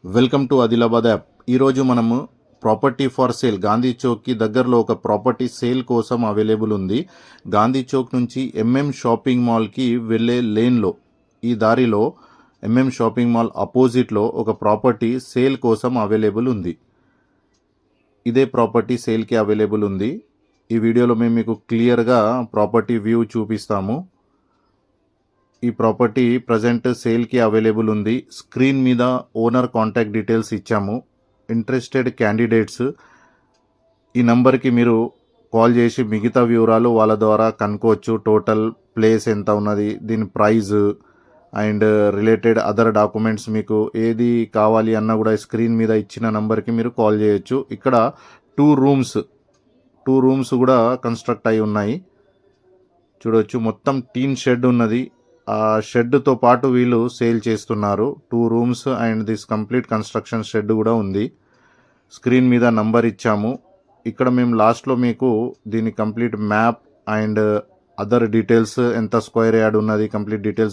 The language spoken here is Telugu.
Welcome to Adilabad app. ఈరోజు మనము ప్రాపర్టీ ఫర్ సేల్ గాంధీ చౌక్కి దగ్గరలో ఒక ప్రాపర్టీ సేల్ కోసం అవైలబుల్ ఉంది. గాంధీ చౌక్ నుంచి ఎంఎం షాపింగ్ మాల్కి వెళ్ళే లేన్లో ఈ దారిలో ఎంఎం షాపింగ్ మాల్ అపోజిట్లో ఒక ప్రాపర్టీ సేల్ కోసం అవైలబుల్ ఉంది. ఇదే ప్రాపర్టీ సేల్కి అవైలబుల్ ఉంది. ఈ వీడియోలో మేము మీకు క్లియర్గా ప్రాపర్టీ వ్యూ చూపిస్తాము. ఈ ప్రాపర్టీ ప్రజెంట్ సేల్కి అవైలబుల్ ఉంది. స్క్రీన్ మీద ఓనర్ కాంటాక్ట్ డీటెయిల్స్ ఇచ్చాము. ఇంట్రెస్టెడ్ క్యాండిడేట్స్ ఈ నంబర్కి మీరు కాల్ చేసి మిగతా వివరాలు వాళ్ళ ద్వారా కనుక్కోవచ్చు. టోటల్ ప్లేస్ ఎంత ఉన్నది, దీని price and related other documents మీకు ఏది కావాలి అన్నా కూడా స్క్రీన్ మీద ఇచ్చిన నంబర్కి మీరు కాల్ చేయొచ్చు. ఇక్కడ టూ రూమ్స్ కూడా కన్స్ట్రక్ట్ అయి ఉన్నాయి. చూడవచ్చు, మొత్తం టీన్ షెడ్ ఉన్నది. ఆ షెడ్తో పాటు వీళ్ళు సేల్ చేస్తున్నారు. 2 rooms and this complete construction shed కూడా ఉంది. స్క్రీన్ మీద నంబర్ ఇచ్చాము. ఇక్కడ మేము లాస్ట్లో మీకు దీని complete map and other details, ఎంత స్క్వేర్ యార్డ్ ఉన్నది, కంప్లీట్ డీటెయిల్స్